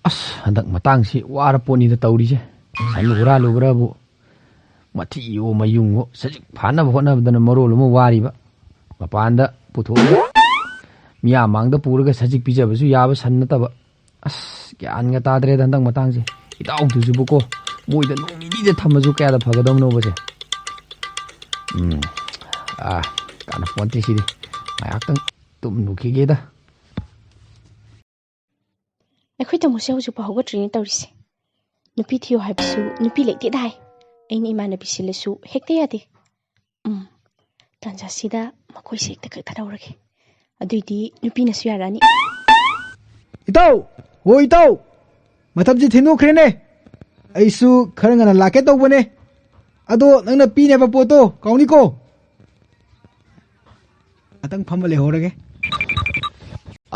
Handak matangsi wara ponida tawrije san huralubarabu mathi yo mayungo sajik phanaba hotnabadana marol ama wariba mapanda puthoga miya mangda puraga sajik pijabasu yaba san nataba gyan nga tadre handak matangse itaw tujubuko moida nomini thamaju kayada phagadamno base kana ponte sidi mayaktang tumnukhigeda ꯑꯩꯈꯣꯏ ꯇꯥꯃꯣꯁꯦ ꯍꯧꯖꯤꯛꯐꯥꯎ ꯍꯧꯒꯠꯇ꯭ꯔꯤꯅꯦ ꯇꯧꯔꯤꯁꯦ ꯅꯨꯄꯤ ꯊꯤꯌꯣ ꯍꯥꯏꯕꯁꯨ ꯅꯨꯄꯤ ꯂꯩꯇꯦꯗ ꯍꯥꯏ ꯑꯩꯅ ꯏꯃꯥꯟꯅꯕꯤ ꯁꯤꯜꯂꯁꯨ ꯍꯦꯛꯇ ꯌꯥꯗꯦ ꯇꯥꯟꯖꯥꯁꯤꯗ ꯃꯈꯣꯏꯁꯦ ꯍꯦꯛꯇ ꯀꯛꯊꯠꯍꯧꯔꯒꯦ ꯑꯗꯨꯏꯗꯤ ꯅꯨꯄꯤꯅꯁꯨ ꯌꯥꯔꯛꯑꯅꯤ ꯏꯇꯥꯎ ꯍꯣ ꯏꯇꯥꯎ ꯃꯇꯝꯁꯤ ꯊꯦꯡꯗꯣꯛꯈ꯭ꯔꯦꯅꯦ ꯑꯩꯁꯨ ꯈꯔ ꯉꯟꯅ ꯂꯥꯛꯀꯦ ꯇꯧꯕꯅꯦ ꯑꯗꯣ ꯅꯪꯅ ꯄꯤꯅꯦꯕ ꯄꯣꯠꯇꯣ ꯀꯥꯎꯅꯤꯀꯣ ꯉꯥꯛꯇꯪ ꯐꯝꯕ ꯂꯩꯍꯧꯔꯒꯦ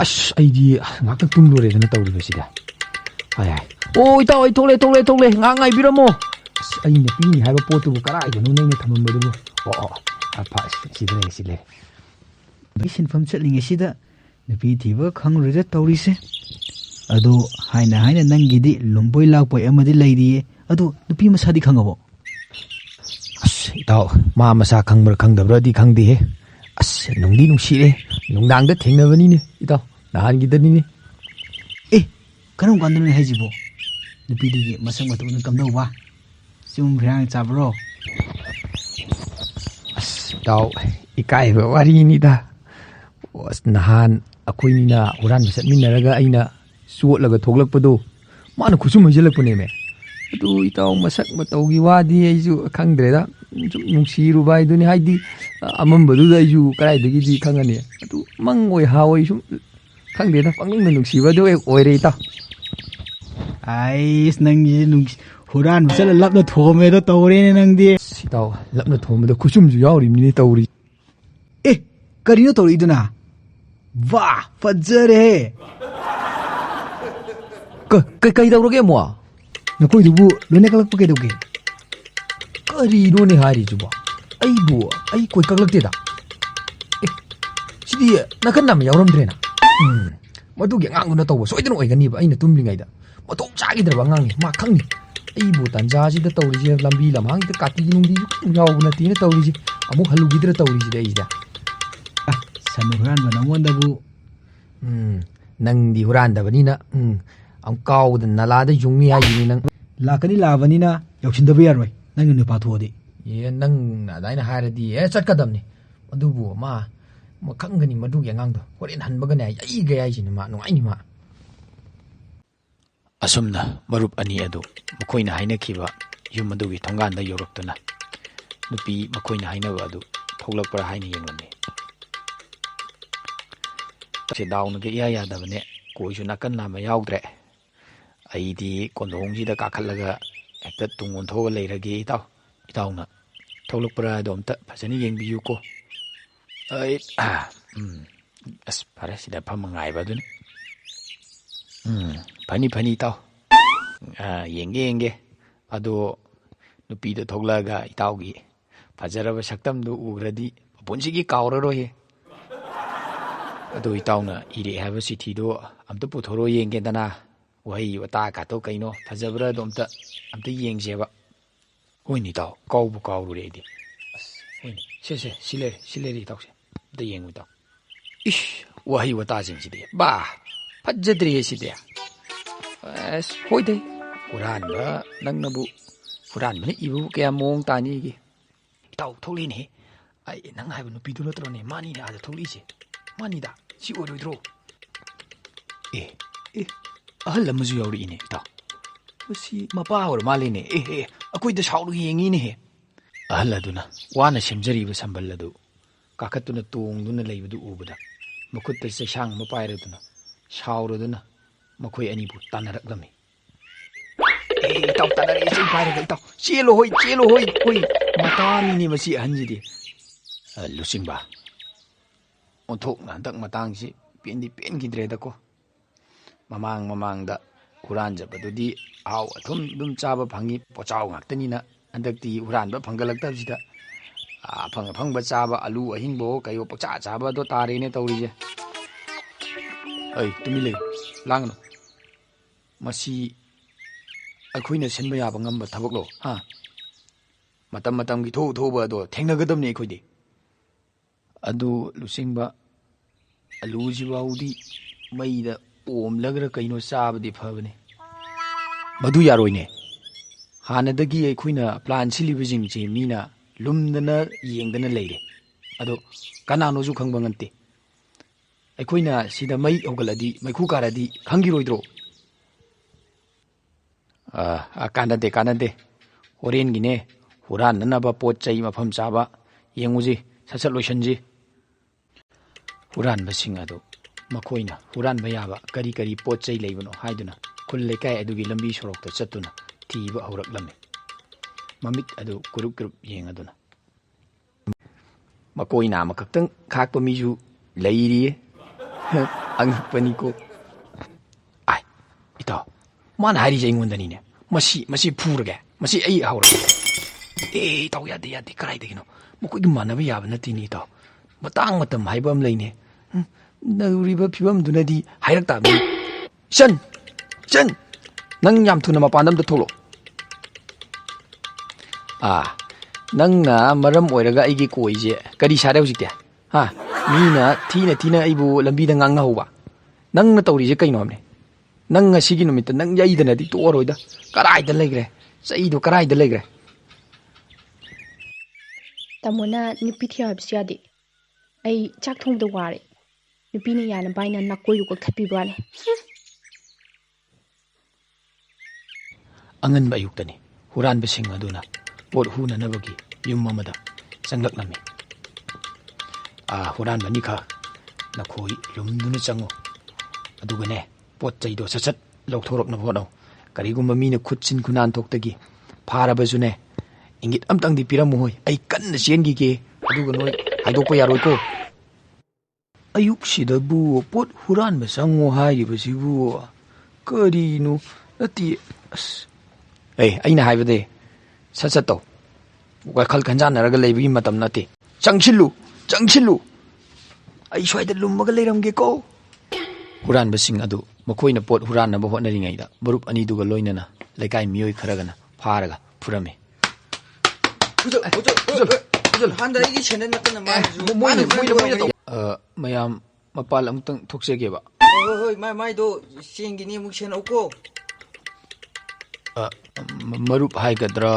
ꯑꯩꯗꯤ ꯉꯥꯛꯇꯪ ꯇꯨꯝꯂꯨꯔꯦꯗꯅ ꯇꯧꯔꯤꯕꯁꯤꯗ ꯍꯥꯏ ꯑꯣ ꯏꯇꯥꯎ ꯑꯩ ꯊꯣꯛꯂꯦ ꯉꯥꯛ ꯉꯥꯏꯕꯤꯔꯝꯃꯣ ꯑꯩꯅ ꯄꯤꯅꯤ ꯍꯥꯏꯕ ꯄꯣꯠꯇꯨꯕꯨ ꯀꯔꯥꯏꯗꯅꯣ ꯅꯪꯅ ꯊꯝꯃꯝꯕꯗꯨꯕꯨ ꯁꯤꯗ ꯂꯩ ꯑꯩ ꯁꯤꯟꯐꯝ ꯆꯠꯂꯤꯉꯩꯁꯤꯗ ꯅꯨꯄꯤ ꯊꯤꯕ ꯈꯪꯂꯨꯔꯦꯗ ꯇꯧꯔꯤꯁꯦ ꯑꯗꯣ ꯍꯥꯏꯅ ꯅꯪꯒꯤꯗꯤ ꯂꯨꯝꯕꯣꯏ ꯂꯥꯛꯄꯣꯏ ꯑꯃꯗꯤ ꯂꯩꯔꯤꯌꯦ ꯑꯗꯣ ꯅꯨꯄꯤ ꯃꯁꯥꯗꯤ ꯈꯪꯉꯕꯣ ꯏꯇꯥꯎ ꯃꯥ ꯃꯁꯥ ꯈꯪꯕ꯭ꯔꯥ ꯈꯪꯗꯕ꯭ꯔꯥꯗꯤ ꯈꯪꯗꯦꯍꯦ ꯅꯨꯡꯗꯤ ꯅꯨꯡꯁꯤꯔꯦ ꯅꯨꯡꯗꯥꯡꯗ ꯊꯦꯡꯅꯕꯅꯤꯅꯦ ꯏꯇꯥꯎ ꯅꯍꯥꯟꯒꯤꯗꯅꯤꯅꯦ ꯀꯔꯝ ꯀꯥꯟꯗꯅꯣ ꯍꯥꯏꯁꯤꯕꯣ ꯅꯨꯄꯤꯗꯨꯒꯤ ꯃꯁꯛ ꯃꯇꯧꯅ ꯀꯝꯗꯧꯕ ꯆꯨꯝꯕ꯭ꯔꯥ ꯆꯥꯕ꯭ꯔꯣ ꯏꯇꯥꯎ ꯏꯀꯥꯏꯕ ꯋꯥꯔꯤꯅꯤꯗ ꯅꯍꯥꯟ ꯑꯩꯈꯣꯏꯅꯤꯅ ꯍꯨꯔꯥꯟꯕ ꯆꯠꯃꯤꯟꯅꯔꯒ ꯑꯩꯅ ꯆꯣꯠꯂꯒ ꯊꯣꯛꯂꯛꯄꯗꯣ ꯃꯥꯅ ꯈꯨꯠꯁꯨꯝ ꯍꯩꯖꯤꯜꯂꯛꯄꯅꯦꯃꯦ ꯑꯗꯨ ꯏꯇꯥꯎ ꯃꯁꯛ ꯃꯇꯧꯒꯤ ꯋꯥꯗꯤ ꯑꯩꯁꯨ ꯈꯪꯗ꯭ꯔꯦꯗ ꯁꯨꯝ ꯅꯨꯡꯁꯤꯔꯨꯕ ꯍꯥꯏꯗꯨꯅꯤ ꯍꯥꯏꯗꯤ ꯑꯃꯝꯕꯗꯨꯗ ꯑꯩꯁꯨ ꯀꯗꯥꯏꯗꯒꯤꯗꯤ ꯈꯪꯉꯅꯤ ꯑꯗꯨ ꯃꯪ ꯑꯣꯏ ꯍꯥꯋꯣꯏ ꯁꯨꯝ ꯈꯪꯗꯦꯗ ꯄꯪꯅꯨꯡꯗ ꯅꯨꯡꯁꯤꯕꯗꯣ ꯍꯦꯛ ꯑꯣꯏꯔꯦ ꯏꯇꯥꯎ ꯅꯪꯒꯤ ꯍꯨꯔꯥꯟꯕ ꯆꯠꯂ ꯂꯞꯅ ꯊꯣꯝꯃꯦꯗꯣ ꯇꯧꯔꯦꯅꯦ ꯅꯪꯗꯤ ꯏꯇꯥꯎ ꯂꯞꯅ ꯊꯣꯝꯕꯗ ꯈꯨꯠꯁꯨꯝꯁꯨ ꯌꯥꯎꯔꯤꯕꯅꯤꯅꯦ ꯇꯧꯔꯤ ꯀꯔꯤꯅꯣ ꯇꯧꯔꯛꯏꯗꯨꯅ ꯋꯥ ꯐꯖꯔꯦ ꯀꯩꯗꯧꯔꯒꯦ ꯑꯃꯨꯛ ꯅꯈꯣꯏꯗꯨꯕꯨ ꯂꯣꯏꯅ ꯀꯛꯂꯛꯄ ꯀꯩꯗꯧꯒꯦ ꯀꯔꯤꯅꯣꯅꯦ ꯍꯥꯏꯔꯤꯁꯤꯕꯣ ꯑꯩ ꯀꯣꯏ ꯀꯛꯂꯛꯇꯦꯗ ꯁꯤꯗꯤ ꯅꯥꯀꯟ ꯑꯃ ꯌꯥꯎꯔꯝꯗ꯭ꯔꯦꯅ ꯃꯗꯨꯒꯤ ꯑꯉꯥꯡꯗꯨꯅ ꯇꯧꯕ ꯁꯣꯏꯗꯅ ꯑꯣꯏꯒꯅꯤꯕ ꯑꯩꯅ ꯇꯨꯝꯂꯤꯉꯩꯗ ꯃꯇꯣꯡ ꯆꯥꯈꯤꯗ꯭ꯔꯕ ꯑꯉꯥꯡꯅꯤ ꯃꯥ ꯈꯪꯅꯤ ꯑꯩꯕꯨ ꯇꯟꯖꯥꯁꯤꯗ ꯇꯧꯔꯤꯁꯦ ꯂꯝꯕꯤ ꯂꯝꯍꯥꯡꯁꯤꯗ ꯀꯥꯇꯤ ꯅꯨꯡꯗꯤ ꯌꯥꯎꯕ ꯅꯠꯇꯦꯅ ꯇꯧꯔꯤꯁꯦ ꯑꯃꯨꯛ ꯍꯜꯂꯨꯈꯤꯗ꯭ꯔꯥ ꯇꯧꯔꯤꯁꯤꯗ ꯑꯩꯁꯤꯗ ꯁꯟ ꯍꯨꯔꯥꯟꯕ ꯅꯪꯉꯣꯟꯗꯕꯨ ꯅꯪꯗꯤ ꯍꯨꯔꯥꯟꯗꯕꯅꯤꯅ ꯑꯃꯨꯛ ꯀꯥꯎꯕꯗ ꯅꯂꯥꯗ ꯌꯨꯡꯅꯤ ꯍꯥꯏꯁꯤꯅꯤ ꯅꯪ ꯂꯥꯛꯀꯅꯤ ꯂꯥꯛꯑꯕꯅꯤꯅ ꯌꯧꯁꯤꯟꯗꯕ ꯌꯥꯔꯣꯏ ꯅꯪꯅ ꯅꯨꯄꯥ ꯊꯣꯛꯑꯗꯤ ꯅꯪꯅ ꯑꯗꯨꯃꯥꯏꯅ ꯍꯥꯏꯔꯗꯤ ꯆꯠꯀꯗꯕꯅꯤ ꯑꯗꯨꯕꯨ ꯃꯥ ꯈꯪꯒꯅꯤ ꯃꯗꯨꯒꯤ ꯑꯉꯥꯡꯗꯣ ꯍꯣꯔꯦꯟ ꯍꯟꯕꯒꯅꯦ ꯑꯩꯒ ꯍꯥꯏꯁꯤꯅꯤ ꯃꯥ ꯅꯨꯡꯉꯥꯏꯅꯤ ꯃꯥ ꯑꯁꯨꯝꯅ ꯃꯔꯨꯞ ꯑꯅꯤ ꯑꯗꯨ ꯃꯈꯣꯏꯅ ꯍꯥꯏꯅꯈꯤꯕ ꯌꯨꯝ ꯑꯗꯨꯒꯤ ꯊꯣꯡꯒꯥꯟꯗ ꯌꯧꯔꯛꯇꯨꯅ ꯅꯨꯄꯤ ꯃꯈꯣꯏꯅ ꯍꯥꯏꯅꯕ ꯑꯗꯨ ꯊꯣꯛꯂꯛꯄ꯭ꯔꯥ ꯍꯥꯏꯅ ꯌꯦꯡꯂꯝꯃꯤ ꯗꯥꯎꯅꯒ ꯏꯌꯥ ꯌꯥꯗꯕꯅꯦ ꯀꯣꯏꯁꯨ ꯅꯥꯀꯟ ꯅꯥꯝꯃ ꯌꯥꯎꯗ꯭ꯔꯦ ꯑꯩꯗꯤ ꯀꯣꯟꯊꯣꯡꯁꯤꯗ ꯀꯥꯈꯠꯂꯒ ꯍꯦꯛꯇ ꯇꯨꯡ ꯑꯣꯟꯊꯣꯛꯑ ꯂꯩꯔꯒꯦ ꯏꯇꯥꯎꯅ ꯊꯣꯛꯂꯛꯄ꯭ꯔꯥ ꯍꯥꯏꯗꯣ ꯑꯝꯇ ꯐꯖꯅ ꯌꯦꯡꯕꯤꯌꯨꯀꯣ ꯐꯔꯦ ꯁꯤꯗ ꯐꯝꯃ ꯉꯥꯏꯕ ꯑꯗꯨꯅꯤ ꯐꯅꯤ ꯏꯇꯥꯎ ꯌꯦꯡꯒꯦ ꯑꯗꯣ ꯅꯨꯄꯤꯗꯣ ꯊꯣꯛꯂꯛꯑꯒ ꯏꯇꯥꯎꯒꯤ ꯐꯖꯔꯕ ꯁꯛꯇꯝꯗꯨ ꯎꯈ꯭ꯔꯗꯤ ꯄꯨꯟꯁꯤꯒꯤ ꯀꯥꯎꯔꯔꯣꯏꯍꯦ ꯑꯗꯣ ꯏꯇꯥꯎꯅ ꯏꯔꯛꯑꯦ ꯍꯥꯏꯕ ꯆꯤꯊꯤꯗꯣ ꯑꯝꯇ ꯄꯨꯊꯣꯔꯛꯑꯣ ꯌꯦꯡꯒꯦꯗꯅ ꯋꯥꯍꯩ ꯋꯥꯇꯥ ꯀꯥꯇꯣ ꯀꯩꯅꯣ ꯐꯖꯕ꯭ꯔꯥꯗꯣ ꯑꯝꯇ ꯌꯦꯡꯁꯦꯕ ꯍꯣꯏꯅꯦ ꯏꯇꯥꯎ ꯀꯥꯎꯕꯨ ꯀꯥꯎꯔꯨꯔꯦ ꯑꯩꯗꯤ ꯍꯣꯏꯅꯦ ꯁꯤ ꯂꯩꯔꯦ ꯏꯇꯥꯎꯁꯦ ꯑꯝꯇ ꯌꯦꯡꯉꯨ ꯏꯇꯥꯎ ꯋꯥꯍꯩ ꯋꯥꯇꯥꯁꯤꯡꯁꯤꯗꯤ ꯐꯖꯗ꯭ꯔꯤꯌꯦ ꯁꯤꯗꯤ ꯍꯣꯏꯗꯦ ꯍꯨꯔꯥꯟꯕ ꯅꯪꯅꯕꯨ ꯍꯨꯔꯥꯟꯕꯅ ꯏꯕꯕꯨ ꯀꯌꯥ ꯃꯑꯣꯡ ꯇꯥꯅꯤꯒꯦ ꯏꯇꯥꯎ ꯊꯣꯛꯂꯛꯏꯅꯦꯍꯦ ꯅꯪ ꯍꯥꯏꯕ ꯅꯨꯄꯤꯗꯨ ꯅꯠꯇ꯭ꯔꯣꯅꯦ ꯃꯥꯅꯤꯅꯦ ꯑꯥꯗ ꯊꯣꯛꯂꯛꯏꯁꯦ ꯃꯥꯅꯤꯗ ꯁꯤ ꯑꯣꯏꯔꯣꯏꯗ꯭ꯔꯣ ꯑꯍꯜ ꯑꯃꯁꯨ ꯌꯥꯎꯔꯛꯏꯅꯦ ꯏꯇꯥꯎ ꯃꯁꯤ ꯃꯄꯥ ꯑꯣꯏꯔ ꯃꯥꯜꯂꯤꯅꯦ ꯑꯩꯈꯣꯏꯗ ꯁꯥꯎꯔꯒ ꯌꯦꯡꯉꯤꯅꯦꯍꯦ ꯑꯍꯜ ꯑꯗꯨꯅ ꯋꯥꯅ ꯁꯦꯝꯖꯔꯤꯕ ꯁꯝꯕꯜ ꯑꯗꯨ ꯀꯥꯈꯠꯇꯨꯅ ꯇꯣꯡꯗꯨꯅ ꯂꯩꯕꯗꯨ ꯎꯕꯗ ꯃꯈꯨꯠꯇ ꯆꯩꯁꯥꯡ ꯑꯃ ꯄꯥꯏꯔꯗꯨꯅ ꯁꯥꯎꯔꯗꯨꯅ ꯃꯈꯣꯏ ꯑꯅꯤꯕꯨ ꯇꯥꯟꯅꯔꯛꯂꯝꯃꯤ ꯏꯇꯥꯎ ꯇꯥꯟꯅꯔꯛꯑꯦ ꯆꯩ ꯄꯥꯏꯔꯒ ꯏꯇꯥꯎ ꯆꯦꯜꯂꯣ ꯍꯣꯏ ꯃꯇꯥꯅꯤꯅꯦ ꯃꯁꯤ ꯑꯍꯟꯁꯤꯗꯤ ꯂꯨꯆꯤꯡꯕ ꯑꯣꯟꯊꯣꯛꯅ ꯍꯟꯗꯛ ꯃꯇꯥꯡꯁꯤ ꯄꯦꯟꯈꯤꯗ꯭ꯔꯦꯗꯀꯣ ꯃꯃꯥꯡꯗ ꯍꯨꯔꯥꯟꯖꯕꯗꯨꯗꯤ ꯑꯍꯥꯎ ꯑꯊꯨꯝ ꯑꯗꯨꯝ ꯆꯥꯕ ꯐꯪꯉꯤ ꯄꯣꯠꯆꯥꯎ ꯉꯥꯛꯇꯅꯤꯅ ꯍꯟꯗꯛꯇꯤ ꯍꯨꯔꯥꯟꯕ ꯐꯪꯒꯠꯂꯛꯇꯕꯁꯤꯗ ꯑꯐꯪꯕ ꯆꯥꯕ ꯑꯂꯨ ꯑꯍꯤꯡꯕꯋꯣ ꯀꯩꯋꯣ ꯄꯪꯆꯥ ꯆꯥꯕꯗꯣ ꯇꯥꯔꯦꯅꯦ ꯇꯧꯔꯤꯁꯦ ꯇꯨꯃꯤꯟ ꯂꯩꯌꯨ ꯂꯥꯡꯒꯅꯨ ꯃꯁꯤ ꯑꯩꯈꯣꯏꯅ ꯁꯤꯟꯕ ꯌꯥꯕ ꯉꯝꯕ ꯊꯕꯛꯂꯣ ꯍꯥ ꯃꯇꯝ ꯃꯇꯝꯒꯤ ꯊꯣꯛꯎ ꯑꯗꯣ ꯊꯦꯡꯅꯒꯗꯕꯅꯤ ꯑꯩꯈꯣꯏꯗꯤ ꯑꯗꯨ ꯂꯨꯆꯤꯡꯕ ꯑꯂꯨꯁꯤꯐꯥꯎꯗꯤ ꯃꯩꯗ ꯑꯣꯝꯂꯒꯔ ꯀꯩꯅꯣ ꯆꯥꯕꯗꯤ ꯐꯕꯅꯤ ꯃꯗꯨ ꯌꯥꯔꯣꯏꯅꯦ ꯍꯥꯟꯅꯗꯒꯤ ꯑꯩꯈꯣꯏꯅ ꯄ꯭ꯂꯥꯟ ꯁꯤꯜꯂꯤꯕꯁꯤꯡꯁꯦ ꯃꯤꯅ ꯂꯨꯝꯗꯅ ꯌꯦꯡꯗꯅ ꯂꯩꯔꯦ ꯑꯗꯣ ꯀꯅꯥꯅꯣꯁꯨ ꯈꯪꯕ ꯉꯝꯇꯦ ꯑꯩꯈꯣꯏꯅ ꯁꯤꯗ ꯃꯩ ꯍꯧꯒꯠꯂꯗꯤ ꯃꯩꯈꯨ ꯀꯥꯔꯗꯤ ꯈꯪꯈꯤꯔꯣꯏꯗ꯭ꯔꯣ ꯀꯥꯟꯅꯗꯦ ꯍꯣꯔꯦꯟꯒꯤꯅꯦ ꯍꯨꯔꯥꯟꯅꯅꯕ ꯄꯣꯠ ꯆꯩ ꯃꯐꯝ ꯆꯥꯕ ꯌꯦꯡꯉꯨꯁꯤ ꯁꯠ ꯂꯣꯏꯁꯟꯁꯤ ꯍꯨꯔꯥꯟꯕꯁꯤꯡ ꯑꯗꯨ ꯃꯈꯣꯏꯅ ꯍꯨꯔꯥꯟꯕ ꯌꯥꯕ ꯀꯔꯤ ꯀꯔꯤ ꯄꯣꯠ ꯆꯩ ꯂꯩꯕꯅꯣ ꯍꯥꯏꯗꯨꯅ ꯈꯨꯜ ꯂꯩꯀꯥꯏ ꯑꯗꯨꯒꯤ ꯂꯝꯕꯤ ꯁꯣꯔꯣꯛꯇ ꯆꯠꯇꯨꯅ ꯊꯤꯕ ꯍꯧꯔꯛꯂꯝꯃꯤ ꯃꯃꯤꯠ ꯑꯗꯨ ꯀꯨꯔꯨꯞ ꯀꯨꯔꯨꯞ ꯌꯦꯡꯉꯗꯨꯅ ꯃꯀꯣꯏ ꯅꯥꯝꯃ ꯈꯛꯇꯪ ꯈꯥꯛꯄ ꯃꯤꯁꯨ ꯂꯩꯔꯤꯌꯦ ꯑꯉꯛꯄꯅꯤꯀꯣ ꯑꯥꯏ ꯏꯇꯥꯎ ꯃꯥꯅ ꯍꯥꯏꯔꯤꯁꯦ ꯑꯩꯉꯣꯟꯗꯅꯤꯅꯦ ꯃꯁꯤ ꯐꯨꯔꯒꯦ ꯃꯁꯤ ꯑꯩ ꯍꯧꯔꯒꯦ ꯏꯇꯥꯎ ꯌꯥꯗꯦ ꯀꯗꯥꯏꯗꯒꯤꯅꯣ ꯃꯈꯣꯏꯒ ꯃꯥꯟꯅꯕ ꯌꯥꯕ ꯅꯠꯇꯦꯅꯦ ꯏꯇꯥꯎ ꯃꯇꯥꯡ ꯃꯇꯝ ꯍꯥꯏꯕ ꯑꯃ ꯂꯩꯅꯦ ꯅꯧꯔꯤꯕ ꯐꯤꯕꯝꯗꯨꯅꯗꯤ ꯍꯥꯏꯔꯛ ꯇꯥꯕꯅꯤ ꯆꯟ ꯅꯪ ꯌꯥꯝ ꯊꯨꯅ ꯃꯄꯥꯟꯗ ꯑꯝꯇ ꯊꯣꯛꯂꯛꯑꯣ ꯅꯪꯅ ꯃꯔꯝ ꯑꯣꯏꯔꯒ ꯑꯩꯒꯤ ꯀꯣꯏꯁꯦ ꯀꯔꯤ ꯁꯥꯔꯦ ꯍꯧꯖꯤꯛꯇꯤ ꯃꯤꯅ ꯊꯤꯅ ꯑꯩꯕꯨ ꯂꯝꯕꯤꯗ ꯉꯥꯡꯅꯍꯧꯕ ꯅꯪꯅ ꯇꯧꯔꯤꯁꯦ ꯀꯩꯅꯣ ꯍꯥꯏꯕꯅꯦ ꯅꯪ ꯉꯁꯤꯒꯤ ꯅꯨꯃꯤꯠꯇ ꯅꯪ ꯌꯩꯗꯅꯗꯤ ꯇꯣꯛꯑꯔꯣꯏꯗ ꯀꯔꯥꯏꯗ ꯂꯩꯈ꯭ꯔꯦ ꯆꯩꯗꯣ ꯀꯔꯥꯏꯗ ꯂꯩꯈ꯭ꯔꯦ ꯇꯥꯃꯣꯅ ꯅꯨꯄꯤ ꯊꯤꯌꯣ ꯍꯥꯏꯕꯁꯨ ꯌꯥꯗꯦ ꯑꯩ ꯆꯥꯛ ꯊꯣꯡꯕꯗ ꯋꯥꯔꯦ ꯅꯨꯄꯤꯅ ꯌꯥꯅꯕ ꯍꯥꯏꯅ ꯅꯥꯀꯣꯏꯗꯨ ꯀꯛꯊꯠꯄꯤꯕ ꯋꯥꯅꯤ ꯑꯉꯟꯕ ꯑꯌꯨꯛꯇꯅꯤ ꯍꯨꯔꯥꯟꯕꯁꯤꯡ ꯑꯗꯨꯅ ꯄꯣꯠ ꯍꯨꯅꯅꯕꯒꯤ ꯌꯨꯝ ꯑꯃꯗ ꯆꯪꯂꯛꯂꯝꯃꯤ ꯍꯨꯔꯥꯟꯕꯅꯤ ꯅꯈꯣꯏ ꯂꯨꯝꯗꯨꯅ ꯆꯪꯉꯨ ꯑꯗꯨꯒꯅꯦ ꯄꯣꯠ ꯆꯩꯗꯣ ꯁꯠ ꯂꯧꯊꯣꯔꯛꯅꯕ ꯍꯣꯠꯅꯧ ꯀꯔꯤꯒꯨꯝꯕ ꯃꯤꯅ ꯈꯨꯠꯁꯤꯟ ꯈꯨꯅꯥꯟꯊꯣꯛꯇꯒꯤ ꯐꯥꯔꯕꯁꯨꯅꯦ ꯏꯪꯒꯤꯠ ꯑꯝꯇꯪꯗꯤ ꯄꯤꯔꯝꯃꯨ ꯍꯣꯏ ꯑꯩ ꯀꯟꯅ ꯆꯦꯟꯈꯤꯒꯦ ꯑꯗꯨꯒ ꯅꯣꯏ ꯍꯥꯏꯗꯣꯛꯄ ꯌꯥꯔꯣꯏꯀꯣ ꯑꯌꯨꯛꯁꯤꯗꯕꯨ ꯄꯣꯠ ꯍꯨꯔꯥꯟꯕ ꯆꯪꯉꯣ ꯍꯥꯏꯔꯤꯕꯁꯤꯕꯨ ꯀꯔꯤꯅꯣ ꯅꯠꯇꯦ ꯑꯩꯅ ꯍꯥꯏꯕꯗꯤ ꯁꯠ ꯇꯧ ꯋꯥꯈꯜ ꯈꯟꯖꯥꯟꯅꯔꯒ ꯂꯩꯕꯒꯤ ꯃꯇꯝ ꯅꯠꯇꯦ ꯆꯪꯁꯤꯜꯂꯨ ꯑꯩ ꯁ꯭ꯋꯥꯏꯗ ꯂꯨꯝꯃꯒ ꯂꯩꯔꯝꯒꯦꯀꯣ ꯍꯨꯔꯥꯟꯕꯁꯤꯡ ꯑꯗꯨ ꯃꯈꯣꯏꯅ ꯄꯣꯠ ꯍꯨꯔꯥꯟꯅꯕ ꯍꯣꯠꯅꯔꯤꯉꯩꯗ ꯃꯔꯨꯞ ꯑꯅꯤꯗꯨꯒ ꯂꯣꯏꯅꯅ ꯂꯩꯀꯥꯏ ꯃꯤꯑꯣꯏ ꯈꯔꯒꯅ ꯐꯥꯔꯒ ꯐꯨꯔꯝꯃꯤ ꯃꯌꯥꯝ ꯃꯄꯥꯜ ꯑꯃꯨꯛꯇꯪ ꯊꯣꯛꯆꯒꯦꯕ ꯍꯣꯏ ꯃꯥꯏꯗꯣ ꯆꯦꯡꯒꯤꯅꯤ ꯑꯃꯨꯛ ꯁꯦꯟꯅꯧꯀꯣ ꯃꯔꯨꯞ ꯍꯥꯏꯒꯗ꯭ꯔꯥ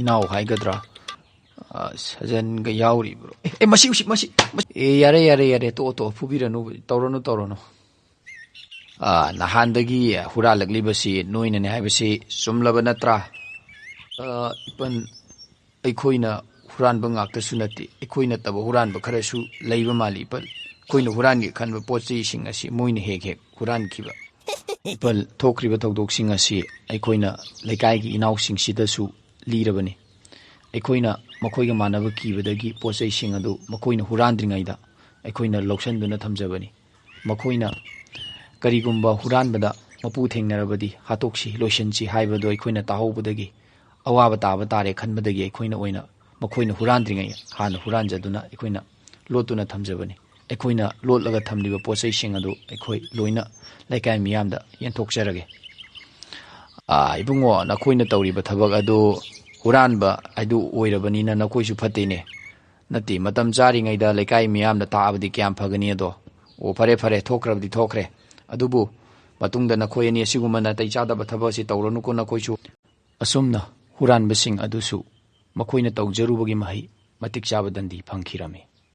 ꯏꯅꯥꯎ ꯍꯥꯏꯒꯗ꯭ꯔꯥ ꯁꯖꯟꯒ ꯌꯥꯎꯔꯤꯕ꯭ꯔꯣ ꯃꯁꯤ ꯌꯥꯔꯦ ꯇꯣꯛꯑꯣ ꯐꯨꯕꯤꯔꯅꯨ ꯇꯧꯔꯅꯨ ꯅꯍꯥꯟꯗꯒꯤ ꯍꯨꯔꯥꯜꯂꯛꯂꯤꯕꯁꯤ ꯅꯣꯏꯅꯅꯦ ꯍꯥꯏꯕꯁꯤ ꯆꯨꯝꯂꯕ ꯅꯠꯇ꯭ꯔꯥ ꯏꯄꯟ ꯑꯩꯈꯣꯏꯅ ꯍꯨꯔꯥꯟꯕ ꯉꯥꯛꯇꯁꯨ ꯅꯠꯇꯦ ꯑꯩꯈꯣꯏ ꯅꯠꯇꯕ ꯍꯨꯔꯥꯟꯕ ꯈꯔꯁꯨ ꯂꯩꯕ ꯃꯥꯜꯂꯤ ꯏꯄꯜ ꯑꯩꯈꯣꯏꯅ ꯍꯨꯔꯥꯟꯒꯦ ꯈꯟꯕ ꯄꯣꯠ ꯆꯩꯁꯤꯡ ꯑꯁꯤ ꯃꯣꯏꯅ ꯍꯦꯛ ꯍꯨꯔꯥꯟꯈꯤꯕ ꯏꯄꯜ ꯊꯣꯛꯈ꯭ꯔꯤꯕ ꯊꯧꯗꯣꯛꯁꯤꯡ ꯑꯁꯤ ꯑꯩꯈꯣꯏꯅ ꯂꯩꯀꯥꯏꯒꯤ ꯏꯅꯥꯎꯁꯤꯡꯁꯤꯗꯁꯨ ꯂꯤꯔꯕꯅꯤ ꯑꯩꯈꯣꯏꯅ ꯃꯈꯣꯏꯒ ꯃꯥꯟꯅꯕ ꯀꯤꯕꯗꯒꯤ ꯄꯣꯠ ꯆꯩꯁꯤꯡ ꯑꯗꯨ ꯃꯈꯣꯏꯅ ꯍꯨꯔꯥꯟꯗ꯭ꯔꯤꯉꯩꯗ ꯑꯩꯈꯣꯏꯅ ꯂꯧꯁꯤꯟꯗꯨꯅ ꯊꯝꯖꯕꯅꯤ ꯃꯈꯣꯏꯅ ꯀꯔꯤꯒꯨꯝꯕ ꯍꯨꯔꯥꯟꯕꯗ ꯃꯄꯨ ꯊꯦꯡꯅꯔꯕꯗꯤ ꯍꯥꯠꯇꯣꯛꯁꯤ ꯂꯣꯏꯁꯤꯟꯁꯤ ꯍꯥꯏꯕꯗꯣ ꯑꯩꯈꯣꯏꯅ ꯇꯥꯍꯧꯕꯗꯒꯤ ꯑꯋꯥꯕ ꯇꯥꯕ ꯇꯥꯔꯦ ꯈꯟꯕꯗꯒꯤ ꯑꯩꯈꯣꯏꯅ ꯃꯈꯣꯏꯅ ꯍꯨꯔꯥꯟꯗ꯭ꯔꯤꯉꯩ ꯍꯥꯟꯅ ꯍꯨꯔꯥꯟꯖꯗꯨꯅ ꯑꯩꯈꯣꯏꯅ ꯂꯣꯠꯇꯨꯅ ꯊꯝꯖꯕꯅꯤ ꯑꯩꯈꯣꯏꯅ ꯂꯣꯠꯂꯒ ꯊꯝꯂꯤꯕ ꯄꯣꯠ ꯆꯩꯁꯤꯡ ꯑꯗꯨ ꯑꯩꯈꯣꯏ ꯂꯣꯏꯅ ꯂꯩꯀꯥꯏ ꯃꯤꯌꯥꯝꯗ ꯌꯦꯟꯊꯣꯛꯆꯔꯒꯦ ꯏꯕꯨꯡꯉꯣ ꯅꯈꯣꯏꯅ ꯇꯧꯔꯤꯕ ꯊꯕꯛ ꯑꯗꯨ ꯍꯨꯔꯥꯟꯕ ꯑꯗꯨ ꯑꯣꯏꯔꯕꯅꯤꯅ ꯅꯈꯣꯏꯁꯨ ꯐꯠꯇꯦꯅꯦ ꯅꯠꯇꯦ ꯃꯇꯝ ꯆꯥꯔꯤꯉꯩꯗ ꯂꯩꯀꯥꯏ ꯃꯤꯌꯥꯝꯗ ꯇꯥꯛꯑꯕꯗꯤ ꯀꯌꯥꯝ ꯐꯒꯅꯤ ꯑꯗꯣ ꯐꯔꯦ ꯊꯣꯛꯈ꯭ꯔꯕꯗꯤ ꯊꯣꯛꯈ꯭ꯔꯦ ꯑꯗꯨꯕꯨ ꯃꯇꯨꯡꯗ ꯅꯈꯣꯏ ꯑꯅꯤ ꯑꯁꯤꯒꯨꯝꯕ ꯅꯥꯇꯩ ꯆꯥꯗꯕ ꯊꯕꯛ ꯑꯁꯤ ꯇꯧꯔꯅꯨꯀꯣ ꯅꯈꯣꯏꯁꯨ ꯑꯁꯨꯝꯅ ꯍꯨꯔꯥꯟꯕꯁꯤꯡ ꯑꯗꯨꯁꯨ ꯃꯈꯣꯏꯅ ꯇꯧꯖꯔꯨꯕꯒꯤ ꯃꯍꯩ ꯃꯇꯤꯛ ꯆꯥꯕ ꯗꯟꯗꯤ ꯐꯪꯈꯤꯔꯝꯃꯤ